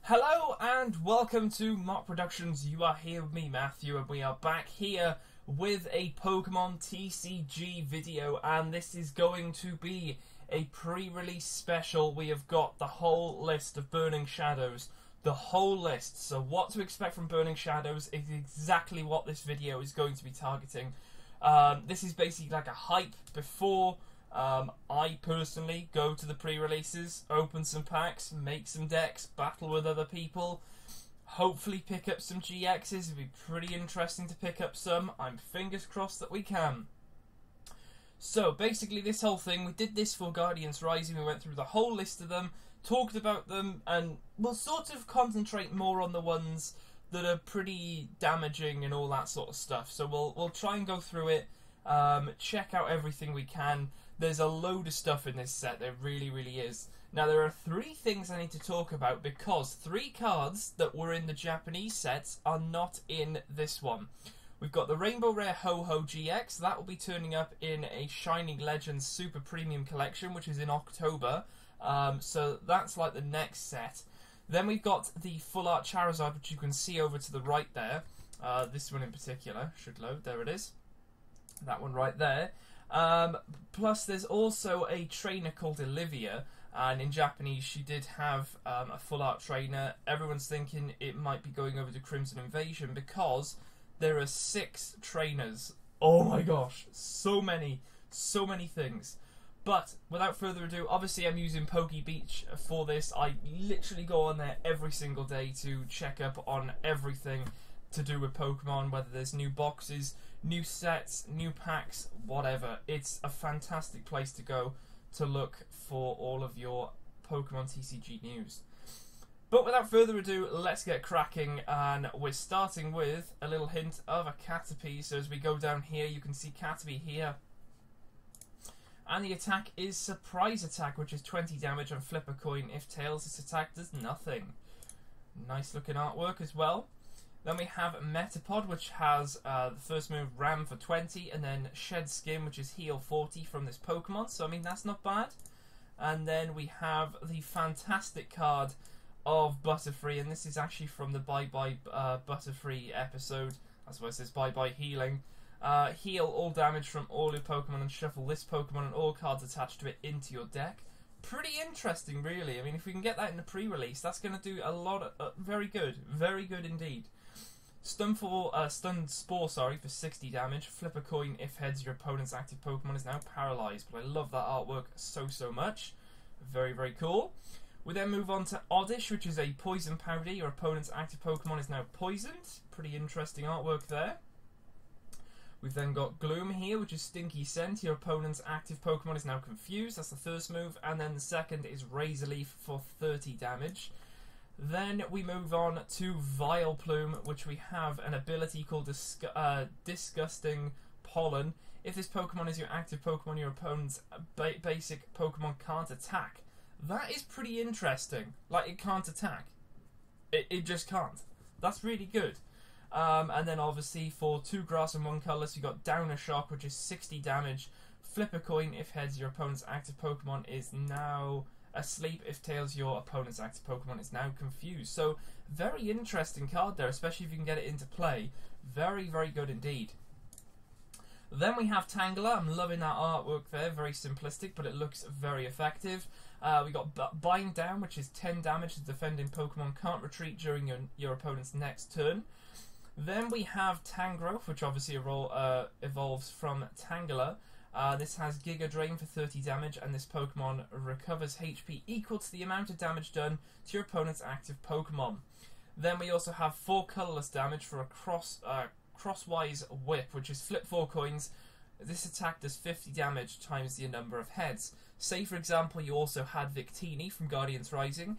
Hello and welcome to Mock Productions. You are here with me, Matthew, and we are back here with a Pokemon TCG video, and this is going to be a pre-release special. We have got the whole list of Burning Shadows, the whole list. So what to expect from Burning Shadows is exactly what this video is going to be targeting. This is basically like a hype before I personally go to the pre-releases, open some packs, make some decks, battle with other people, hopefully pick up some GXs. It'd be pretty interesting to pick up some. I'm fingers crossed that we can. So basically this whole thing, we did this for Guardians Rising. We went through the whole list of them, talked about them, and we'll sort of concentrate more on the ones that are pretty damaging and all that sort of stuff. So we'll try and go through it, check out everything we can. There's a load of stuff in this set, there really is. Now there are 3 things I need to talk about because 3 cards that were in the Japanese sets are not in this one. We've got the Rainbow Rare Ho-Ho GX, that will be turning up in a Shining Legends Super Premium Collection, which is in October. So that's like the next set. Then we've got the Full Art Charizard, which you can see over to the right there. This one in particular should load, there it is. That one right there. Plus there's also a trainer called Olivia, and in Japanese she did have a full art trainer. Everyone's thinking it might be going over to Crimson Invasion because there are 6 trainers. Oh my gosh, so many things. But without further ado, obviously I'm using PokeBeach for this. I literally go on there every single day to check up on everything to do with Pokemon, whether there's new boxes, new sets, new packs, whatever. It's a fantastic place to go to look for all of your Pokemon TCG news. But without further ado, let's get cracking, and we're starting with a little hint of a Caterpie. So as we go down here, you can see Caterpie here. And the attack is Surprise Attack, which is 20 damage on Flip a Coin. If Tails, this attack does nothing. Nice looking artwork as well. Then we have Metapod, which has the first move Ram for 20, and then Shed Skin, which is heal 40 from this Pokemon. So, I mean, that's not bad. And then we have the fantastic card of Butterfree, and this is actually from the Bye Bye Butterfree episode. That's why it says Bye Bye Healing. Heal all damage from all your Pokemon and shuffle this Pokemon and all cards attached to it into your deck. Pretty interesting, really. I mean, if we can get that in the pre-release, that's going to do a lot of... very good indeed. Stun Spore, for 60 damage. Flip a coin if heads, your opponent's active Pokemon is now paralyzed. But I love that artwork so much. Very cool. We then move on to Oddish, which is a Poison Powder. Your opponent's active Pokemon is now poisoned. Pretty interesting artwork there. We've then got Gloom here, which is Stinky Scent. Your opponent's active Pokemon is now confused. That's the first move. And then the second is Razor Leaf for 30 damage. Then we move on to Vileplume, which we have an ability called Disgusting Pollen. If this Pokemon is your active Pokemon, your opponent's basic Pokemon can't attack. That is pretty interesting. Like, it can't attack. It just can't. That's really good. And then obviously for 2 grass and 1 colour, so you got Downer Shock, which is 60 damage. Flip a coin if heads, your opponent's active Pokemon is now asleep. If tails, your opponent's active Pokemon is now confused. So very interesting card there, especially if you can get it into play. Very good indeed. Then we have Tangela. I'm loving that artwork there. Very simplistic, but it looks very effective. We got Bind Down, which is 10 damage. The defending Pokemon can't retreat during your opponent's next turn. Then we have Tangrowth, which obviously evolves from Tangela. This has Giga Drain for 30 damage, and this Pokemon recovers HP equal to the amount of damage done to your opponent's active Pokemon. Then we also have 4 colourless damage for a Crosswise Whip, which is flip 4 coins. This attack does 50 damage times the number of heads. Say, for example, you also had Victini from Guardians Rising.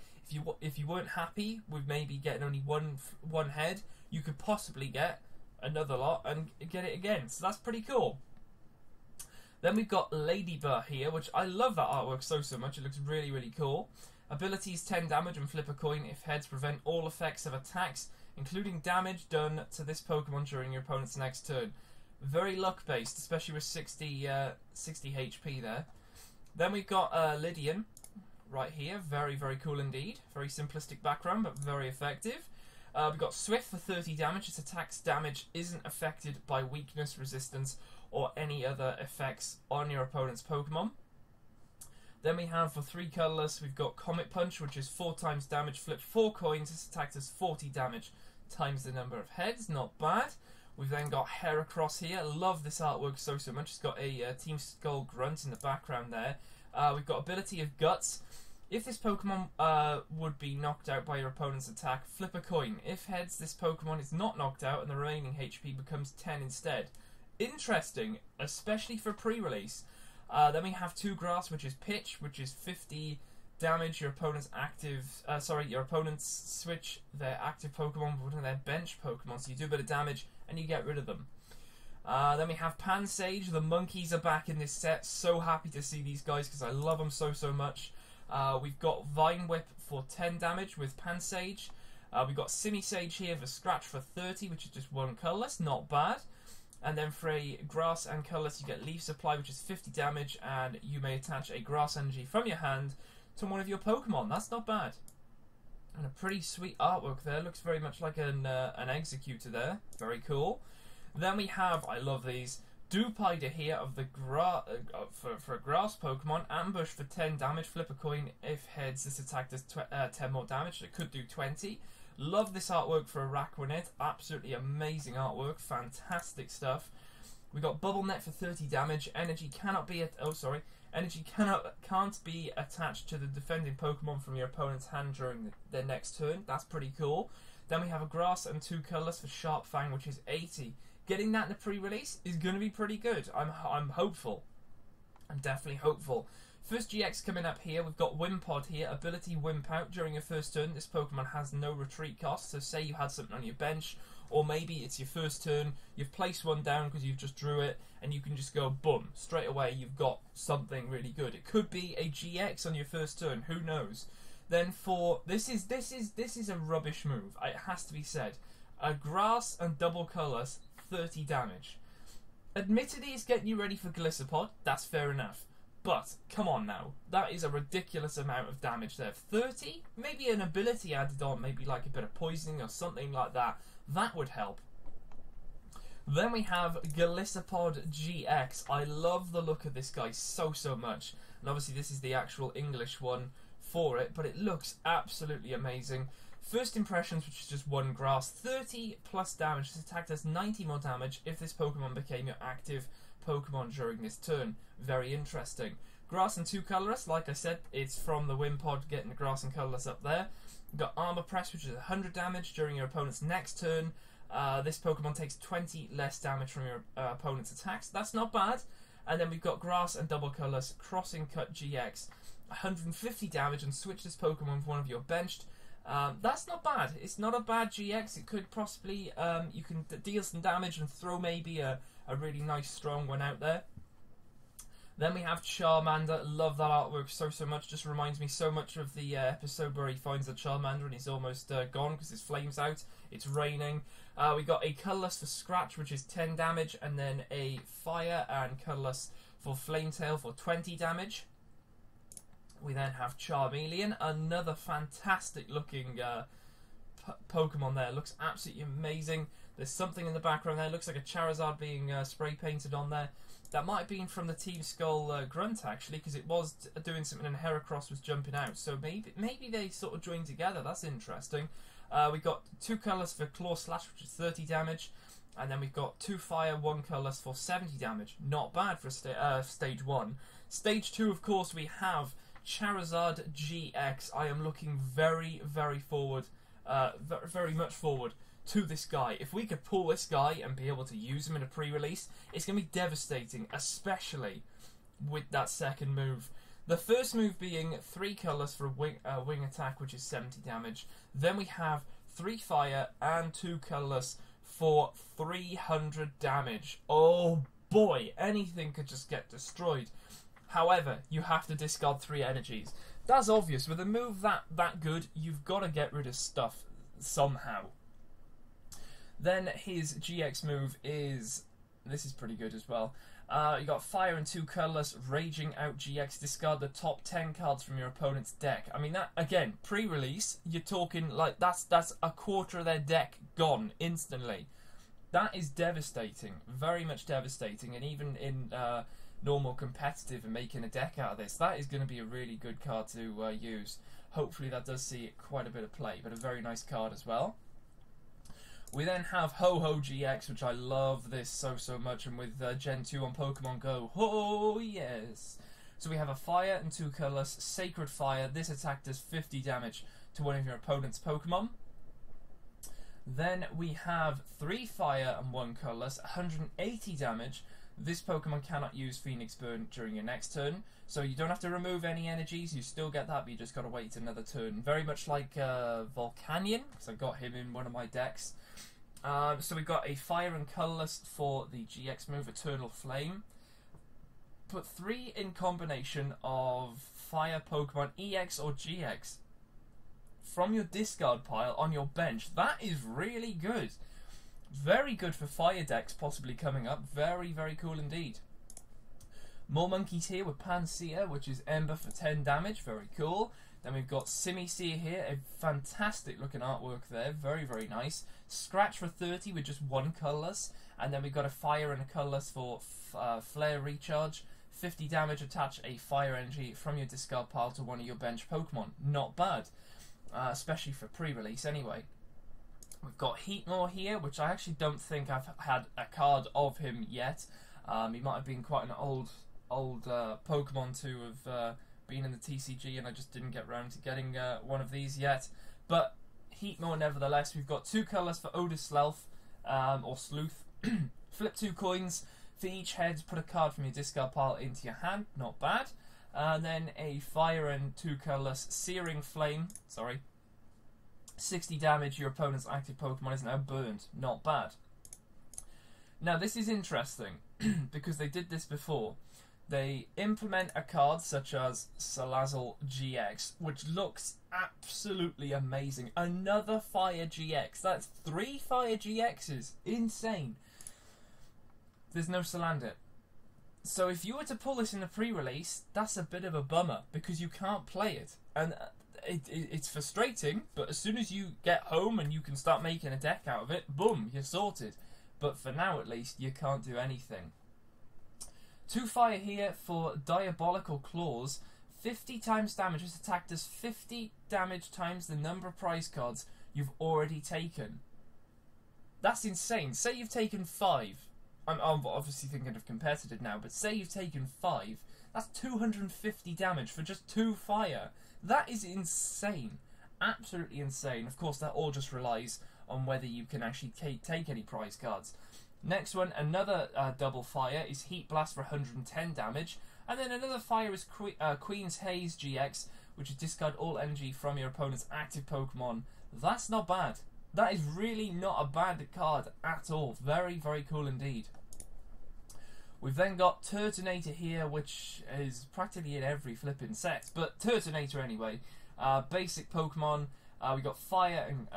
If you weren't happy with maybe getting only one head, you could possibly get another lot and get it again. So that's pretty cool. Then we've got Ladybird here, which I love that artwork so much. It looks really cool. Abilities 10 damage and flip a coin if heads prevent all effects of attacks, including damage done to this Pokemon during your opponent's next turn. Very luck based, especially with 60 HP there. Then we've got Lydian, right here. Very, very cool indeed. Very simplistic background, but very effective. We've got Swift for 30 damage. Its attack's damage isn't affected by weakness, resistance, or any other effects on your opponent's Pokemon. Then we have, for 3 colourless, we've got Comet Punch, which is 4 times damage. Flip 4 coins. This attack does 40 damage times the number of heads. Not bad. We've then got Heracross here. Love this artwork so much. It's got a Team Skull Grunt in the background there. We've got ability of Guts. If this Pokemon would be knocked out by your opponent's attack, flip a coin. If heads, this Pokemon is not knocked out and the remaining HP becomes 10 instead. Interesting, especially for pre-release. Then we have 2 Grass, which is Pitch, which is 50 damage. Your opponent's your opponents switch their active Pokemon with one of their bench Pokemon, so you do a bit of damage and you get rid of them. Then we have Pansage. The monkeys are back in this set. So happy to see these guys because I love them so much. We've got Vine Whip for 10 damage with Pansage. We've got Simisage here for Scratch for 30, which is just 1 colourless, not bad. And then for a Grass and colourless, you get Leaf Supply, which is 50 damage, and you may attach a Grass Energy from your hand to one of your Pokemon. That's not bad. And a pretty sweet artwork there. Looks very much like an Executor there. Very cool. Then we have, I love these, Dewpider here of the for a Grass Pokemon. Ambush for 10 damage. Flip a coin. If heads, this attack does 10 more damage. It could do 20. Love this artwork for a Araquanid. Absolutely amazing artwork. Fantastic stuff. We got Bubble Net for 30 damage. Energy can't be attached to the defending Pokemon from your opponent's hand during their next turn. That's pretty cool. Then we have a Grass and 2 colours for Sharp Fang, which is 80. Getting that in the pre-release is going to be pretty good. I'm hopeful. I'm definitely hopeful. First GX coming up here, we've got Wimpod here. Ability Wimp Out. During your first turn, this Pokemon has no retreat cost. So say you had something on your bench, or maybe it's your first turn, you've placed one down because you've just drew it, and you can just go boom, straight away you've got something really good. It could be a GX on your first turn, who knows. Then for this is a rubbish move, it has to be said. A Grass and double colours, 30 damage. Admittedly, it's getting you ready for Gliscopod, that's fair enough. But, come on now, that is a ridiculous amount of damage there. 30? Maybe an ability added on, maybe like a bit of poisoning or something like that. That would help. Then we have Gliscopod GX. I love the look of this guy so much. And obviously this is the actual English one for it, but it looks absolutely amazing. First impressions, which is just 1 Grass, 30 plus damage. This attack does 90 more damage if this Pokemon became your active Pokemon during this turn. Very interesting. Grass and 2 colourless, like I said, it's from the Wimpod, getting the Grass and colourless up there. We've got Armor Press, which is 100 damage during your opponent's next turn. This Pokemon takes 20 less damage from your opponent's attacks. That's not bad. And then we've got Grass and double colours, Crossing Cut GX, 150 damage, and switch this Pokemon for one of your benched. That's not bad. It's not a bad GX. It could possibly, you can deal some damage and throw maybe a really nice strong one out there. Then we have Charmander. Love that artwork so much. Just reminds me so much of the episode where he finds the Charmander and he's almost gone because his flame's out. It's raining. We got a colourless for Scratch, which is 10 damage, and then a Fire and colourless for Flametail for 20 damage. We then have Charmeleon, another fantastic looking Pokemon there. Looks absolutely amazing. There's something in the background there. Looks like a Charizard being spray painted on there. That might have been from the Team Skull Grunt, actually, because it was doing something and Heracross was jumping out. So maybe they sort of joined together. That's interesting. We got 2 colours for Claw Slash, which is 30 damage. And then we've got 2 Fire, 1 colours for 70 damage. Not bad for Stage 1. Stage 2, of course, we have Charizard GX. I am looking very forward, very much forward to this guy. If we could pull this guy and be able to use him in a pre-release, it's going to be devastating, especially with that second move. The first move being 3 colours for a wing attack, which is 70 damage. Then we have 3 Fire and 2 colourless for 300 damage. Oh boy, anything could just get destroyed. However, you have to discard 3 energies. That's obvious. With a move that good, you've got to get rid of stuff somehow. Then his GX move is... this is pretty good as well. You got Fire and 2 colourless, Raging Out GX, discard the top 10 cards from your opponent's deck. I mean, that, again, pre-release, you're talking like that's a quarter of their deck gone instantly. That is devastating, very much devastating, and even in normal competitive and making a deck out of this, that is going to be a really good card to use. Hopefully that does see quite a bit of play, but a very nice card as well. We then have Ho-Ho GX, which I love this so much, and with Gen 2 on Pokemon Go, oh yes! So we have a Fire and 2 colourless, Sacred Fire. This attack does 50 damage to one of your opponent's Pokemon. Then we have 3 Fire and 1 colourless, 180 damage. This Pokemon cannot use Phoenix Burn during your next turn, so you don't have to remove any energies, you still get that, but you just got to wait another turn. Very much like Volcanion, because I got him in one of my decks. So we've got a Fire and colourless for the GX move, Eternal Flame. Put 3 in combination of Fire Pokemon EX or GX from your discard pile on your bench. That is really good. Very good for fire decks possibly coming up. Very cool indeed. More monkeys here with Pansear, which is Ember for 10 damage. Very cool. Then we've got Simisear here, a fantastic looking artwork there. Very nice. Scratch for 30 with just 1 colourless. And then we've got a Fire and a colourless for Flare Recharge. 50 damage, attach a Fire Energy from your discard pile to one of your bench Pokemon. Not bad. Especially for pre-release anyway. We've got Heatmore here, which I actually don't think I've had a card of him yet. He might have been quite an old Pokemon to have been in the TCG, and I just didn't get around to getting one of these yet. But Heatmore nevertheless. We've got 2 colours for Odor Slough, or Sleuth. Flip 2 coins. For each head, put a card from your discard pile into your hand. Not bad. And then a Fire and 2 colourless Searing Flame. 60 damage, your opponent's active Pokemon is now burned. Not bad. Now this is interesting because they did this before. They implement a card such as Salazzle GX, which looks absolutely amazing. Another Fire GX. That's 3 Fire GXs. Insane. There's no Salandit. So if you were to pull this in the pre-release, that's a bit of a bummer because you can't play it. And it's frustrating, but as soon as you get home and you can start making a deck out of it, boom, you're sorted. But for now, at least, you can't do anything. 2 Fire here for Diabolical Claws. 50 times damage. This attack does 50 damage times the number of prize cards you've already taken. That's insane. Say you've taken 5. I'm obviously thinking of competitive now, but say you've taken 5. That's 250 damage for just 2 Fire. That is insane. Absolutely insane. Of course, that all just relies on whether you can actually take any prize cards. Next one, another double Fire is Heat Blast for 110 damage. And then another Fire is Queen's Haze GX, which is discard all energy from your opponent's active Pokemon. That's not bad. That is really not a bad card at all. Very cool indeed. We've then got Turtonator here, which is practically in every flipping set, but Turtonator anyway. Basic Pokemon. We got Fire and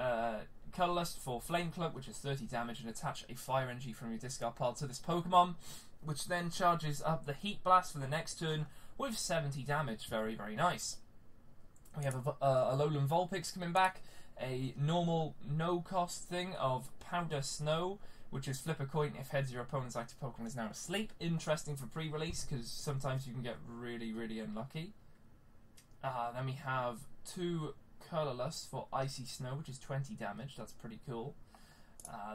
colourless for Flame Club, which is 30 damage, and attach a Fire Energy from your discard pile to this Pokemon, which then charges up the Heat Blast for the next turn with 70 damage. Very nice. We have a Alolan Vulpix coming back. A normal no-cost thing of Powder Snow, which is flip a coin if heads your opponent's active Pokemon is now asleep. Interesting for pre-release, because sometimes you can get really unlucky. Then we have 2 colourless for Icy Snow, which is 20 damage. That's pretty cool.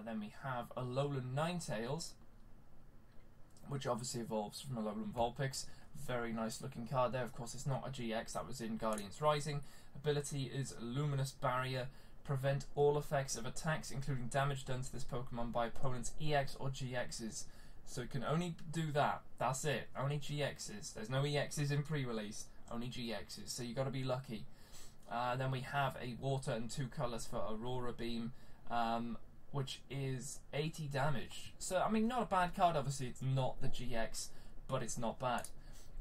Then we have Alolan Ninetales, which obviously evolves from Alolan Vulpix. Very nice looking card there. Of course, it's not a GX. That was in Guardians Rising. Ability is Luminous Barrier. Prevent all effects of attacks, including damage done to this Pokemon by opponent's EX or GXs. So it can only do that. That's it. Only GXs. There's no EXs in pre-release. Only GXs. So you got to be lucky. Then we have a Water and 2 colours for Aurora Beam, which is 80 damage. So, I mean, not a bad card. Obviously, it's not the GX, but it's not bad.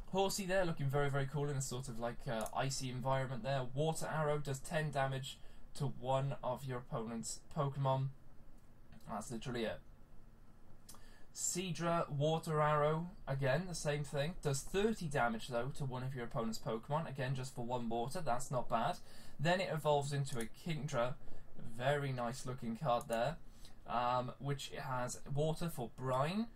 Horsey there, looking very cool in a sort of like icy environment there. Water Arrow does 10 damage to one of your opponent's Pokemon. That's literally it. Seadra Water Arrow, again, the same thing. Does 30 damage, though, to one of your opponent's Pokemon. Again, just for one water. That's not bad. Then it evolves into a Kingdra. Very nice looking card there. Which has water for Brine.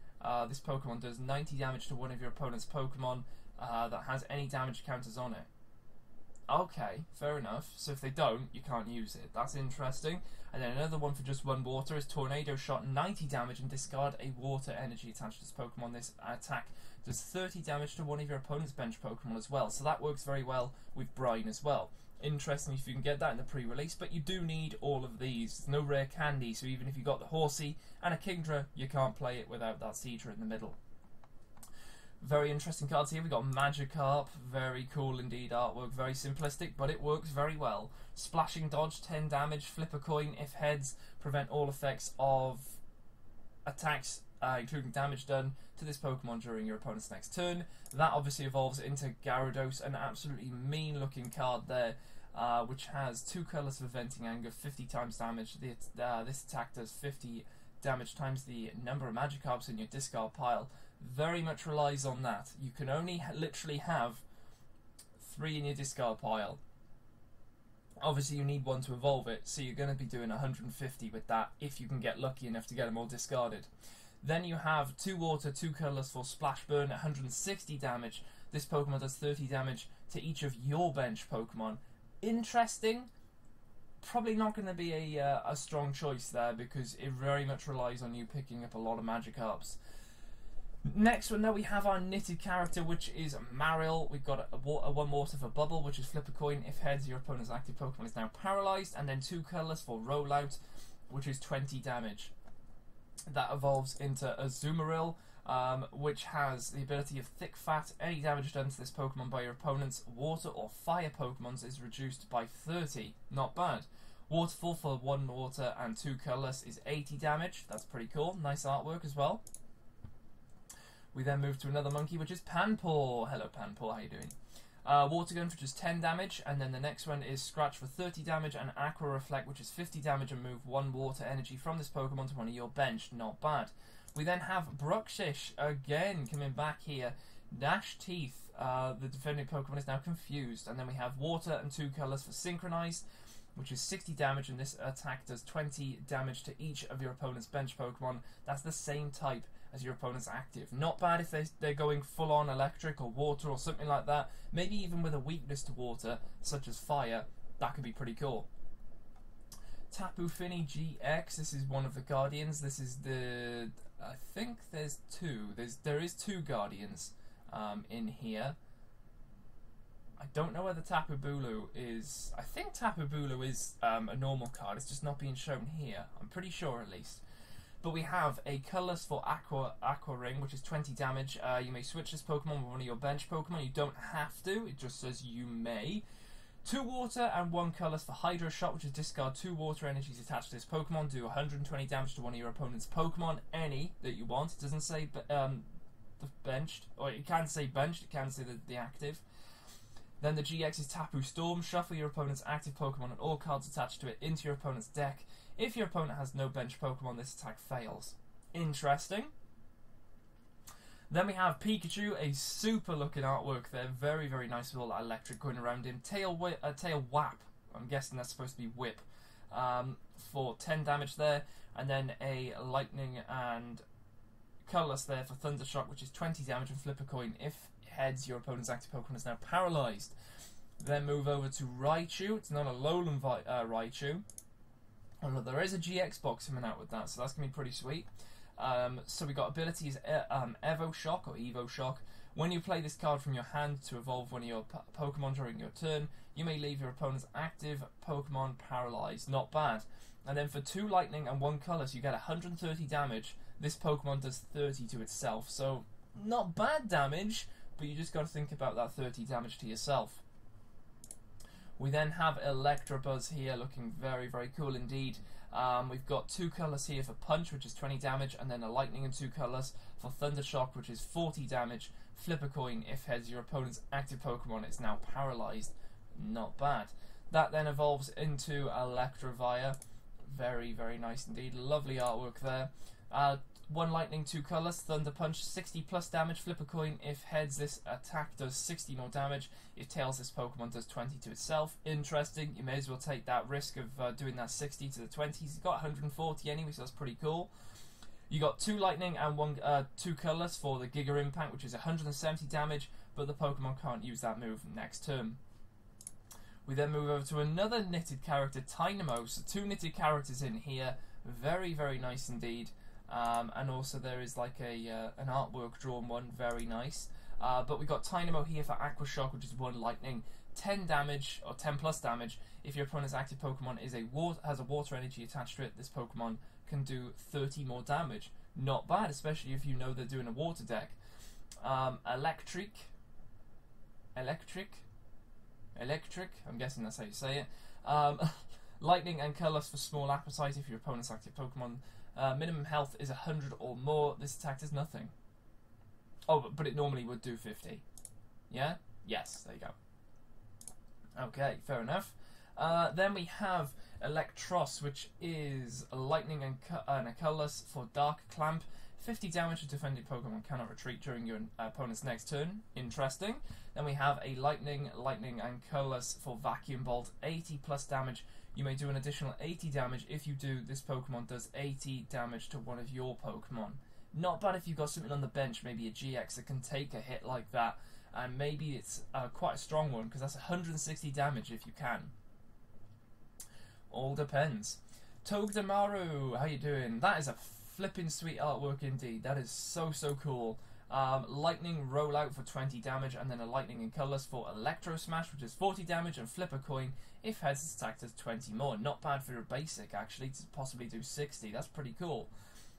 This Pokemon does 90 damage to one of your opponent's Pokemon that has any damage counters on it. Okay, fair enough. So if they don't, you can't use it. That's interesting. And then another one for just one water is Tornado Shot, 90 damage, and discard a water energy attached to this Pokemon. This attack does 30 damage to one of your opponent's bench Pokemon as well. So that works very well with Brine as well. Interesting if you can get that in the pre-release, but you do need all of these. There's no rare candy, so even if you got the Horsey and a Kingdra, you can't play it without that Seadra in the middle. Very interesting cards here. We got Magikarp, very cool indeed artwork, very simplistic, but it works very well. Splashing Dodge, 10 damage, flip a coin, if heads, prevent all effects of attacks, including damage done to this Pokemon during your opponent's next turn. That obviously evolves into Gyarados, an absolutely mean looking card there, which has 2 colours for Venting Anger, 50 times damage. This attack does 50 damage times the number of Magikarps in your discard pile. Very much relies on that. You can only literally have 3 in your discard pile. Obviously you need one to evolve it, so you're going to be doing 150 with that if you can get lucky enough to get them all discarded. Then you have 2 water, 2 colours for Splash Burn, 160 damage. This Pokemon does 30 damage to each of your bench Pokemon. Interesting. Probably not going to be a strong choice there because it very much relies on you picking up a lot of Magikarps. Next one, now we have our knitted character, which is Marill. We've got a 1 water for Bubble, which is flip a coin. If heads, your opponent's active Pokemon is now paralysed. And then 2 colours for Rollout, which is 20 damage. That evolves into Azumarill, which has the ability of Thick Fat. Any damage done to this Pokemon by your opponent's water or fire Pokemons is reduced by 30. Not bad. Waterfall for 1 water and 2 colours is 80 damage. That's pretty cool. Nice artwork as well. We then move to another monkey, which is Panpour. Hello Panpour, how you doing? Water Gun for just 10 damage, and then the next one is Scratch for 30 damage, and Aqua Reflect, which is 50 damage, and move 1 water energy from this Pokemon to one of your bench. Not bad. We then have Bruxish, again, coming back here. Gnash Teeth, the defending Pokemon is now confused, and then we have Water and 2 colours for Synchronized, which is 60 damage, and this attack does 20 damage to each of your opponent's bench Pokemon. That's the same type as your opponent's active. Not bad if they're going full on electric or water or something like that. Maybe even with a weakness to water, such as fire. That could be pretty cool. Tapu Fini GX, this is one of the Guardians. This is the... I think there's 2. There is 2 Guardians in here. I don't know whether Tapu Bulu is... I think Tapu Bulu is a normal card. It's just not being shown here. I'm pretty sure at least. But we have a colours for Aqua Ring, which is 20 damage. You may switch this Pokemon with one of your bench Pokemon. You don't have to. It just says you may. 2 water and 1 colours for Hydro Shot, which is discard 2 water energies attached to this Pokemon. Do 120 damage to one of your opponent's Pokemon. Any that you want. It doesn't say the benched. Or it can say benched. It can say the active. Then the GX is Tapu Storm. Shuffle your opponent's active Pokemon and all cards attached to it into your opponent's deck. If your opponent has no bench Pokemon, this attack fails. Interesting. Then we have Pikachu, a super looking artwork there. Very, very nice little electric going around him. Tail Whap. I'm guessing that's supposed to be Whip. For 10 damage there. And then a Lightning and Colourless there for Thunder Shock, which is 20 damage and flip a coin. If heads, your opponent's active Pokemon is now paralysed. Then move over to Raichu. It's not a Lowland Raichu. Although there is a GX box coming out with that, so that's going to be pretty sweet. So we got abilities Evo Shock or Evo Shock. When you play this card from your hand to evolve one of your Pokemon during your turn, you may leave your opponent's active Pokemon paralysed. Not bad. And then for 2 lightning and 1 colour, so you get 130 damage. This Pokemon does 30 to itself, so not bad damage, but you just got to think about that 30 damage to yourself. We then have Electabuzz here, looking very, very cool indeed. We've got 2 colours here for Punch, which is 20 damage, and then a Lightning and 2 colours for Thunder Shock, which is 40 damage. Flip a coin. If heads, your opponent's active Pokemon is now paralysed. Not bad. That then evolves into Electivire. Very, very nice indeed. Lovely artwork there. 1 lightning, 2 colours, Thunder Punch, 60 plus damage, flip a coin. If heads, this attack does 60 more damage. If tails, this Pokemon does 20 to itself. Interesting, you may as well take that risk of doing that 60 to the 20s. He's got 140 anyway, so that's pretty cool. You got 2 lightning and 2 colours for the Giga Impact, which is 170 damage, but the Pokemon can't use that move next turn. We then move over to another knitted character, Tynamo. So 2 knitted characters in here, very, very nice indeed. And also there is like an artwork drawn one, very nice. But we got Tynamo here for Aqua Shock, which is 1 lightning, 10 damage, or 10 plus damage. If your opponent's active Pokemon has a water energy attached to it, this Pokemon can do 30 more damage. Not bad, especially if you know they're doing a water deck. Electric, I'm guessing that's how you say it. Lightning and colours for Small Appetite if your opponent's active Pokemon. Minimum health is 100 or more. This attack does nothing. Oh, but it normally would do 50. Yeah? Yes, there you go. Okay, fair enough. Then we have Electros, which is a lightning and a colourless for Dark Clamp. 50 damage, a defending Pokemon cannot retreat during your opponent's next turn. Interesting. Then we have a lightning, and colourless for Vacuum Bolt. 80 plus damage. You may do an additional 80 damage. If you do, this Pokemon does 80 damage to one of your Pokemon. Not bad if you've got something on the bench, maybe a GX that can take a hit like that. And maybe it's quite a strong one, because that's 160 damage if you can. All depends. Togedemaru, how you doing? That is a flipping sweet artwork indeed. That is so, so cool. Lightning Rollout for 20 damage, and then a lightning and colours for Electro Smash, which is 40 damage, and flip a coin. If heads, its attack does 20 more. Not bad for a basic, actually, to possibly do 60. That's pretty cool.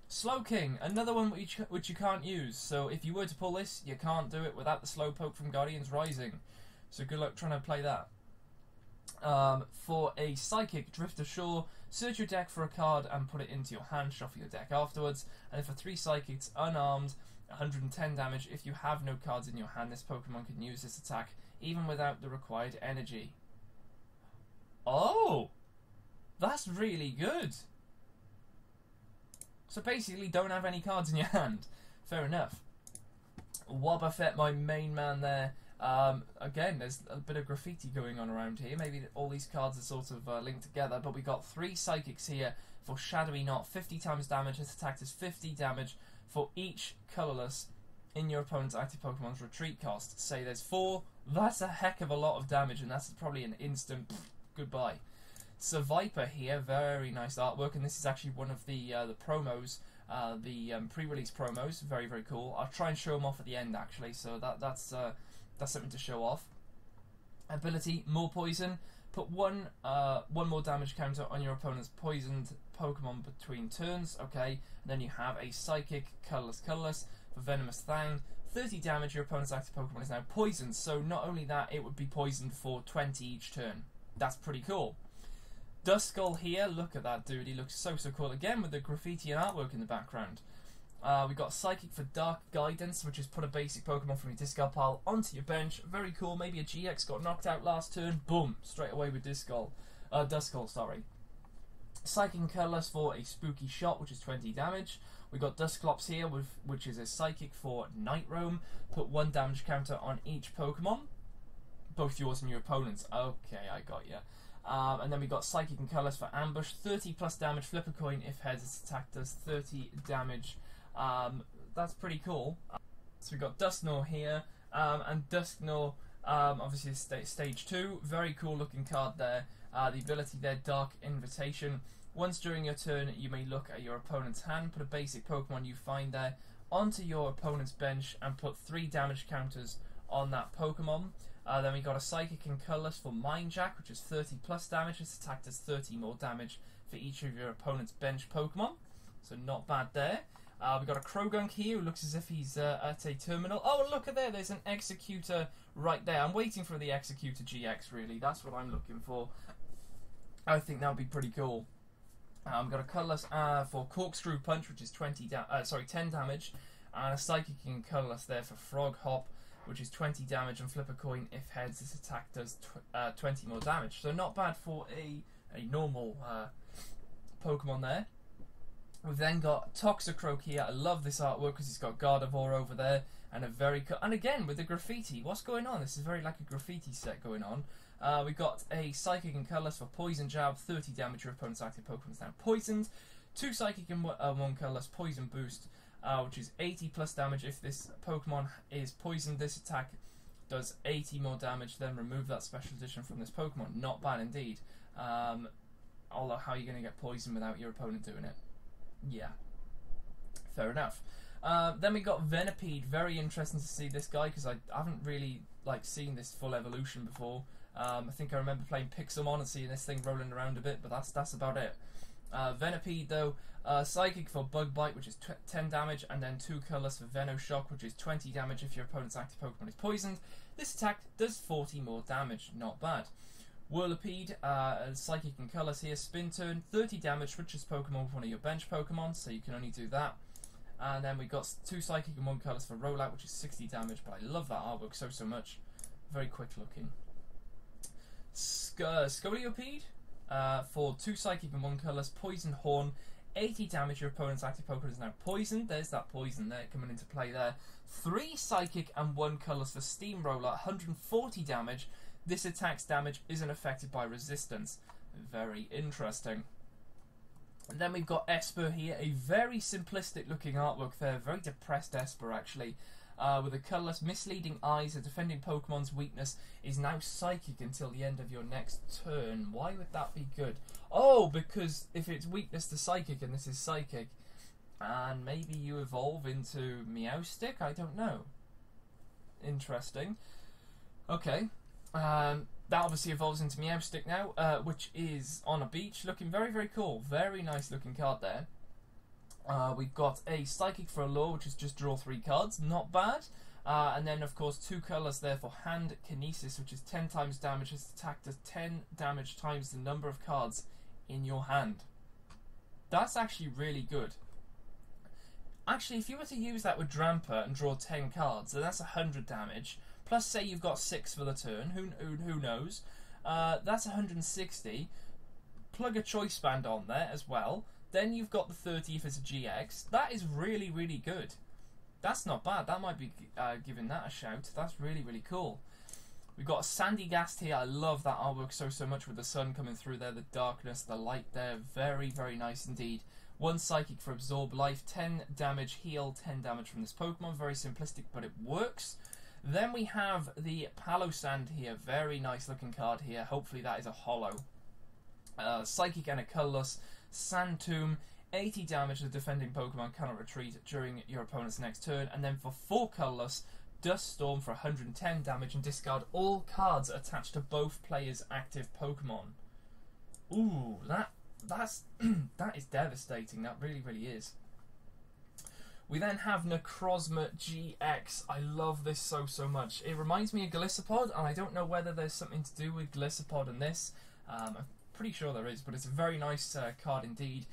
Slowking, another one which you can't use. So if you were to pull this, you can't do it without the Slowpoke from Guardians Rising. So good luck trying to play that. For a Psychic, Drift Ashore, search your deck for a card and put it into your hand, shuffle your deck afterwards. And for 3 Psychics, unarmed, 110 damage. If you have no cards in your hand, this Pokemon can use this attack even without the required energy. Oh! That's really good! So basically, don't have any cards in your hand. Fair enough. Wobbuffet, my main man there. Again, there's a bit of graffiti going on around here. Maybe all these cards are sort of linked together. But we got 3 Psychics here for Shadowy Knot. 50 times damage. This attack does 50 damage for each colourless in your opponent's active Pokemon's retreat cost. Say there's 4. That's a heck of a lot of damage, and that's probably an instant goodbye. Surviper here, very nice artwork, and this is actually one of the promos, the pre-release promos. Very, very cool. I'll try and show them off at the end, actually, so that's something to show off. Ability, more poison. Put one more damage counter on your opponent's poisoned Pokemon between turns. Okay, and then you have a Psychic, colourless for Venomous Fang. 30 damage. Your opponent's active Pokemon is now poisoned. So not only that, it would be poisoned for 20 each turn. That's pretty cool. Duskull here, look at that dude, he looks so, so cool. Again, with the graffiti and artwork in the background. We've got Psychic for Dark Guidance, which is put a basic Pokemon from your discard pile onto your bench. Very cool. Maybe a GX got knocked out last turn. Boom, straight away with Duskull, sorry. Psychic and Colourless for a Spooky Shot, which is 20 damage. We've got Dusclops here, which is a Psychic for Night Roam. Put 1 damage counter on each Pokemon. Both yours and your opponent's. Okay, I got you. And then we got Psychic and Colourless for Ambush. 30 plus damage, flip a coin. If heads, its attack does 30 damage. That's pretty cool. So we got Dusknoir here, and Dusknoir, obviously stage 2. Very cool looking card there. The ability there, Dark Invitation. Once during your turn, you may look at your opponent's hand, put a basic Pokemon you find there onto your opponent's bench, and put 3 damage counters on that Pokemon. Then we got a Psychic and Colourless for Mind Jack, which is 30 plus damage. Its attack does 30 more damage for each of your opponent's bench Pokemon. So not bad there. We've got a Krogunk here who looks as if he's at a terminal. Oh, look at there. There's an Executor right there. I'm waiting for the Executor GX, really. That's what I'm looking for. I think that would be pretty cool. We've got a Colourless for Corkscrew Punch, which is 10 damage. And a Psychic and Colourless there for Frog Hop, which is 20 damage, and flip a coin. If heads, this attack does 20 more damage. So not bad for a normal Pokemon there. We've then got Toxicroak here. I love this artwork because it's got Gardevoir over there and a very and again with the graffiti. What's going on? This is very like a graffiti set going on. We've got a Psychic and Colourless for Poison Jab, 30 damage. Your opponent's active Pokemon is now poisoned. 2 Psychic and 1 Colourless Poison Boost, which is 80 plus damage. If this Pokemon is poisoned, this attack does 80 more damage. Then remove that special edition from this Pokemon. Not bad indeed. Although how are you going to get poisoned without your opponent doing it? Yeah, fair enough. Then we got Venipede. Very interesting to see this guy because I haven't really seen this full evolution before. I think I remember playing Pixelmon and seeing this thing rolling around a bit, but that's about it. Venipede though, Psychic for Bug Bite, which is 10 damage, and then 2 Colourless for Venoshock, which is 20 damage if your opponent's active Pokemon is poisoned. This attack does 40 more damage, not bad. Whirlipede, Psychic and Colourless here, Spin Turn, 30 damage, switches Pokemon with one of your bench Pokemon, so you can only do that. And then we got 2 Psychic and 1 Colourless for Rollout, which is 60 damage, but I love that artwork so much. Very quick looking. Scoliopede, for 2 Psychic and 1 Colourless, Poison Horn, 80 damage, your opponent's active Pokemon is now poisoned. There's that poison there coming into play there. 3 Psychic and 1 Colourless for Steamroller, 140 damage. This attack's damage isn't affected by resistance. Very interesting. And then we've got Esper here, a very simplistic looking artwork there, very depressed Esper actually, with a colourless, misleading eyes. A defending Pokemon's weakness is now Psychic until the end of your next turn. Why would that be good? Oh, because if it's weakness to Psychic and this is Psychic, and maybe you evolve into Meowstic, I don't know. Interesting. Okay. That obviously evolves into Meowstic now, which is on a beach, looking very cool. Very nice looking card there. We've got a Psychic for a Lure, which is just draw 3 cards, not bad. And then of course 2 colours there for Hand Kinesis, which is 10 times damage. This attack does 10 damage times the number of cards in your hand. That's actually really good. Actually, if you were to use that with Drampa and draw 10 cards, then that's 100 damage. Plus, say you've got 6 for the turn. Who knows? That's 160. Plug a Choice Band on there as well. Then you've got the 30 if it's a GX. That is really good. That's not bad. That might be giving that a shout. That's really cool. We've got a Sandygast here. I love that artwork so much with the sun coming through there, the darkness, the light there. Very nice indeed. 1 Psychic for Absorb Life, 10 damage, heal, 10 damage from this Pokemon. Very simplistic, but it works. Then we have the Palosand here. Very nice looking card here. Hopefully that is a holo. Psychic and a colourless Sand Tomb. 80 damage. The defending Pokemon cannot retreat during your opponent's next turn. And then for 4 colourless, Dust Storm for 110 damage and discard all cards attached to both players' active Pokemon. Ooh, that is devastating. That really is. We then have Necrozma GX. I love this so much. It reminds me of Gliscopod, and I don't know whether there's something to do with Gliscopod in this. I'm pretty sure there is, but it's a very nice card indeed.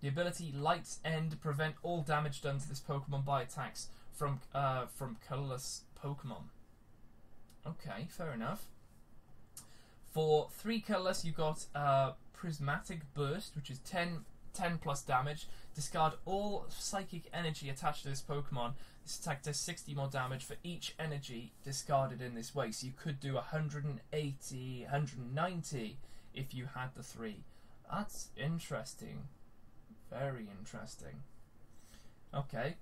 The ability Light's End, prevent all damage done to this Pokemon by attacks from colourless Pokemon. Okay, fair enough. For 3 colourless, you've got Prismatic Burst, which is 10 plus damage. Discard all psychic energy attached to this Pokemon. This attack does 60 more damage for each energy discarded in this way. So you could do 180, 190 if you had the 3. That's interesting. Very interesting. Okay.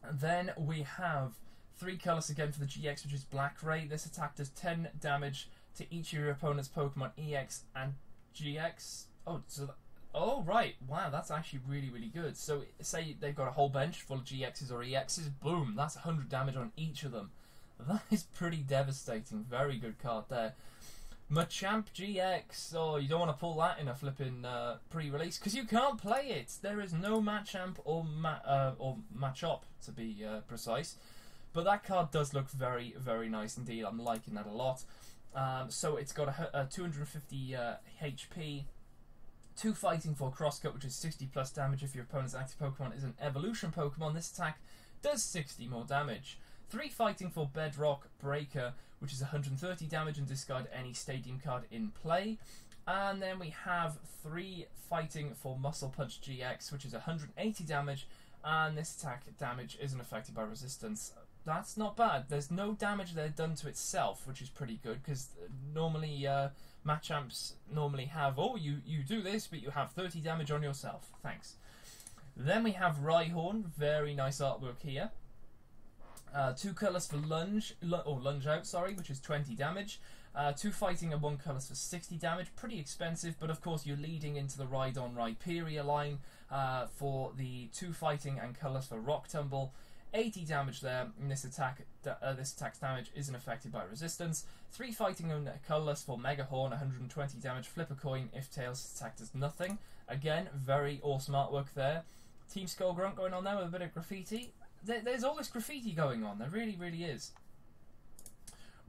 And then we have 3 colours again for the GX, which is Black Ray. This attack does 10 damage to each of your opponent's Pokemon EX and GX. Oh, right. Wow, that's actually really good. So, say they've got a whole bench full of GXs or EXs. Boom, that's 100 damage on each of them. That is pretty devastating. Very good card there. Machamp GX. Oh, you don't want to pull that in a flipping pre-release because you can't play it. There is no Machamp or Machop, to be precise. But that card does look very nice indeed. I'm liking that a lot. So, it's got a 250 HP. 2 fighting for Crosscut, which is 60 plus damage if your opponent's active Pokemon is an evolution Pokemon. This attack does 60 more damage. 3 fighting for Bedrock Breaker, which is 130 damage and discard any stadium card in play. And then we have 3 fighting for Muscle Punch GX, which is 180 damage, and this attack damage isn't affected by resistance. That's not bad. There's no damage there done to itself, which is pretty good, because normally Machamps normally have, oh, you do this, but you have 30 damage on yourself. Thanks. Then we have Rhyhorn, very nice artwork here. 2 colours for lunge out, sorry, which is 20 damage. 2 fighting and 1 colours for 60 damage. Pretty expensive, but of course you're leading into the Rhydon Rhyperior line for the 2 fighting and colours for Rock Tumble. 80 damage there, and this attack's damage isn't affected by resistance. 3 fighting and colourless for Megahorn, 120 damage. Flip a coin if Tails' attack does nothing. Again, very awesome artwork there. Team Skullgrunt going on there with a bit of graffiti. There's all this graffiti going on, there really, really is.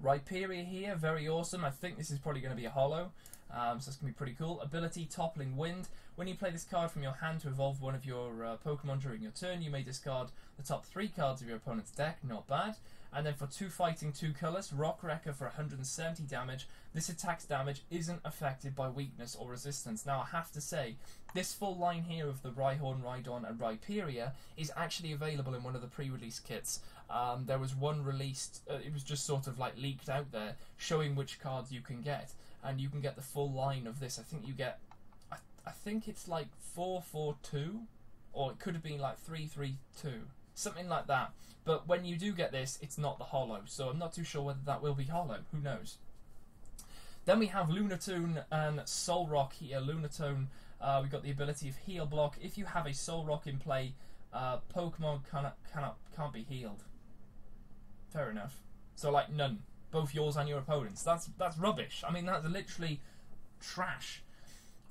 Rhyperior here, very awesome. I think this is probably going to be a holo, so it's going to be pretty cool. Ability, Toppling Wind. When you play this card from your hand to evolve one of your Pokemon during your turn, you may discard the top 3 cards of your opponent's deck, not bad. And then for 2 fighting, 2 colours, Rock Wrecker for 170 damage. This attack's damage isn't affected by weakness or resistance. Now I have to say, this full line here of the Rhyhorn, Rhydon and Rhyperior is actually available in one of the pre-release kits. There was one released, it was just sort of like leaked out there, showing which cards you can get. And you can get the full line of this. I think you get, I think it's like 442, or it could have been like 332, something like that. But when you do get this, it's not the holo, so I'm not too sure whether that will be holo. Who knows? Then we have Lunatone and Solrock here. Lunatone, we've got the ability of Heal Block. If you have a Solrock in play, Pokemon can't be healed. Fair enough. So like none, both yours and your opponent's. That's rubbish. I mean, that's literally trash.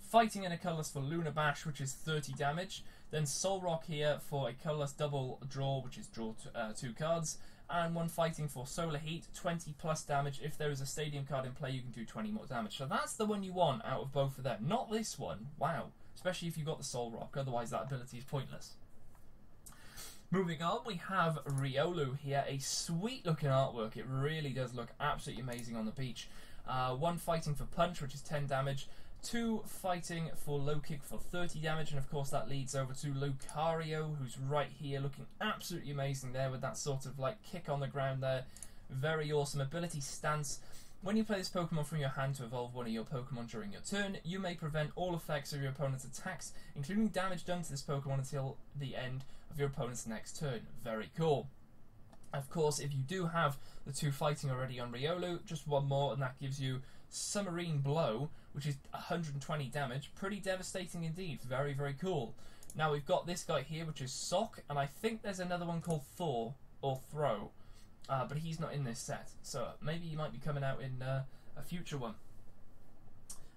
Fighting in a colourless for Lunabash, which is 30 damage. Then Solrock here for a colourless double draw, which is draw 2 cards. And 1 fighting for Solar Heat, 20 plus damage. If there is a Stadium card in play, you can do 20 more damage. So that's the one you want out of both of them. Not this one. Wow. Especially if you got the Solrock. Otherwise that ability is pointless. Moving on, we have Riolu here. A sweet looking artwork. It really does look absolutely amazing on the beach. 1 fighting for Punch, which is 10 damage. 2 fighting for Low Kick for 30 damage, and of course that leads over to Lucario, who's right here looking absolutely amazing there with that sort of like kick on the ground there. Very awesome. Ability Stance. When you play this Pokemon from your hand to evolve one of your Pokemon during your turn, you may prevent all effects of your opponent's attacks, including damage done to this Pokemon until the end of your opponent's next turn. Very cool. Of course, if you do have the 2 fighting already on Riolu, just 1 more and that gives you Submarine Blow, which is 120 damage. Pretty devastating indeed. Very, very cool. Now we've got this guy here, which is Sock, and I think there's another one called Thor, or Throw, but he's not in this set, so maybe he might be coming out in a future one.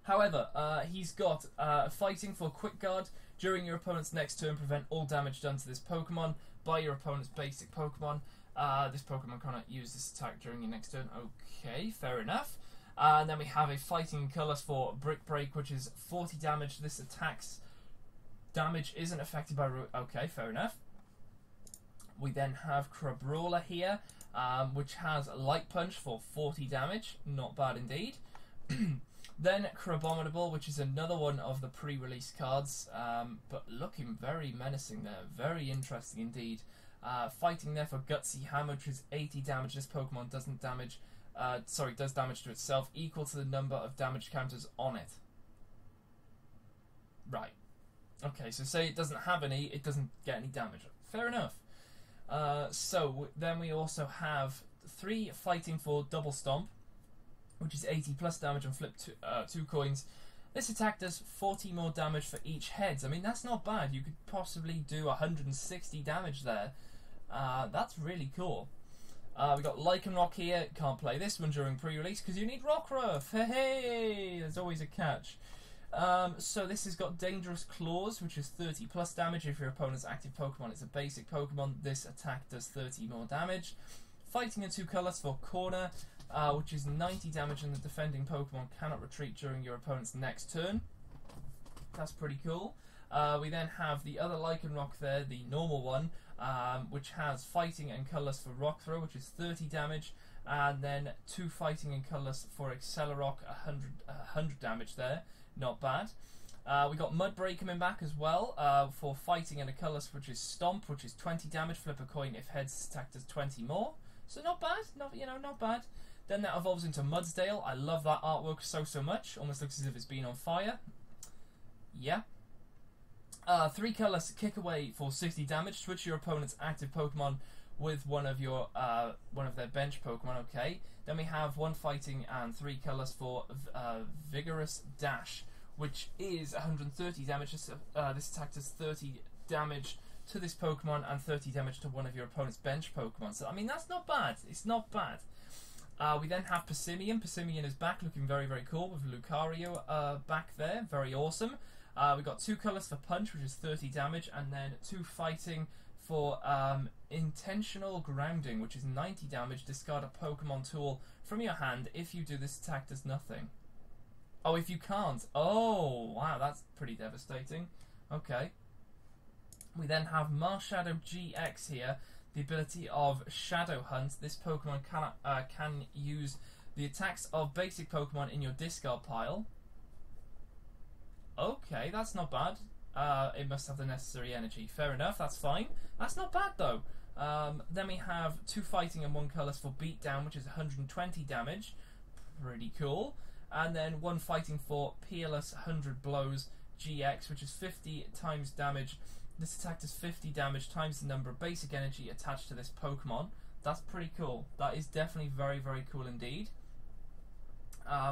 However, he's got fighting for Quick Guard. During your opponent's next turn, prevent all damage done to this Pokemon by your opponent's basic Pokemon. This Pokemon cannot use this attack during your next turn. Okay, fair enough. And then we have a fighting colours for Brick Break, which is 40 damage. This attack's damage isn't affected by... Okay, fair enough. We then have Crabrawler here, which has Light Punch for 40 damage. Not bad indeed. Then Crabominable, which is another one of the pre-release cards, but looking very menacing there. Very interesting indeed. Fighting there for Gutsy Hammer, which is 80 damage. This Pokemon doesn't damage... does damage to itself equal to the number of damage counters on it. Right. Okay, so say it doesn't have any, it doesn't get any damage. Fair enough. So then we also have 3 fighting for Double Stomp, which is 80 plus damage and flip 2 coins. This attack does 40 more damage for each head. I mean, that's not bad. You could possibly do 160 damage there. That's really cool. We got Lycanroc here. Can't play this one during pre-release because you need Rockruff. Hey, there's always a catch. So this has got Dangerous Claws, which is 30 plus damage. If your opponent's active Pokemon is a basic Pokemon, this attack does 30 more damage. Fighting in 2 colours for Corner, which is 90 damage, and the defending Pokemon cannot retreat during your opponent's next turn. That's pretty cool. We then have the other Lycanroc there, the normal one, which has fighting and colours for Rock Throw, which is 30 damage. and then 2 fighting and colourless for Accelerock, 100 damage there, not bad. We got Mudbray coming back as well for fighting and a colourless, which is Stomp, which is 20 damage. Flip a coin if heads attack does 20 more. So not bad, not bad. Then that evolves into Mudsdale. I love that artwork so much. Almost looks as if it's been on fire. Yeah. 3 colours, kick away for 60 damage. Switch your opponent's active Pokemon with one of their bench Pokemon. Okay. Then we have 1 fighting and 3 colours for Vigorous Dash, which is 130 damage. This attack does 30 damage to this Pokemon and 30 damage to one of your opponent's bench Pokemon. So I mean, that's not bad. It's not bad. We then have Passimian. Passimian is back, looking very cool with Lucario back there. Very awesome. We got 2 colours for Punch, which is 30 damage, and then 2 fighting for Intentional Grounding, which is 90 damage. Discard a Pokemon tool from your hand. If you do, this attack does nothing. Oh, if you can't. Oh, wow, that's pretty devastating. Okay. We then have Marshadow GX here. The ability of Shadow Hunt. This Pokemon can use the attacks of basic Pokemon in your discard pile. Okay, that's not bad. It must have the necessary energy. Fair enough, that's fine. That's not bad though. Then we have 2 fighting and 1 colours for Beatdown, which is 120 damage. Pretty cool. And then 1 fighting for Peerless 100 Blows GX, which is 50 times damage. This attack does 50 damage times the number of basic energy attached to this Pokemon. That's pretty cool. That is definitely very cool indeed.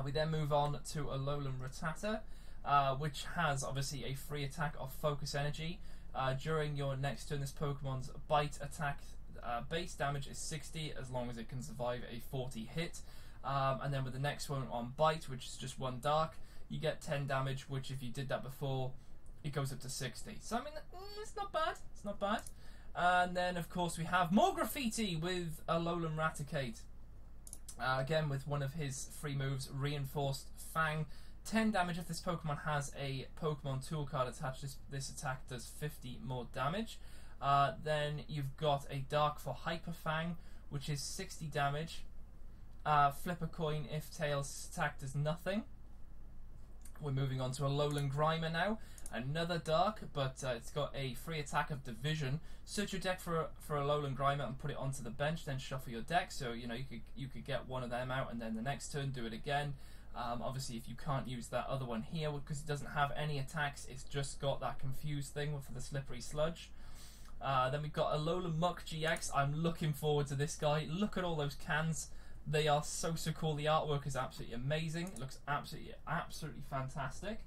We then move on to Alolan Rattata, which has obviously a free attack of Focus Energy. During your next turn, this Pokemon's bite attack base damage is 60 as long as it can survive a 40 hit. And then with the next one on bite, which is just 1 dark, you get 10 damage, which if you did that before, it goes up to 60. So I mean, it's not bad. It's not bad. And then of course we have more graffiti with Alolan Raticate. Again with one of his free moves, Reinforced Fang. 10 damage if this Pokemon has a Pokemon tool card attached. This attack does 50 more damage. Then you've got a Dark for Hyper Fang, which is 60 damage. Flip a coin if Tails' attack does nothing. We're moving on to Alolan Grimer now. Another Dark, but it's got a free attack of Division. Search your deck for Alolan Grimer and put it onto the bench, then shuffle your deck. So you know you could get one of them out, and then the next turn do it again. Obviously, if you can't use that other one here because it doesn't have any attacks, it's just got that Confused thing for the Slippery Sludge. Then we've got Alolan Muck GX. I'm looking forward to this guy. Look at all those cans. They are so cool. The artwork is absolutely amazing. It looks absolutely fantastic.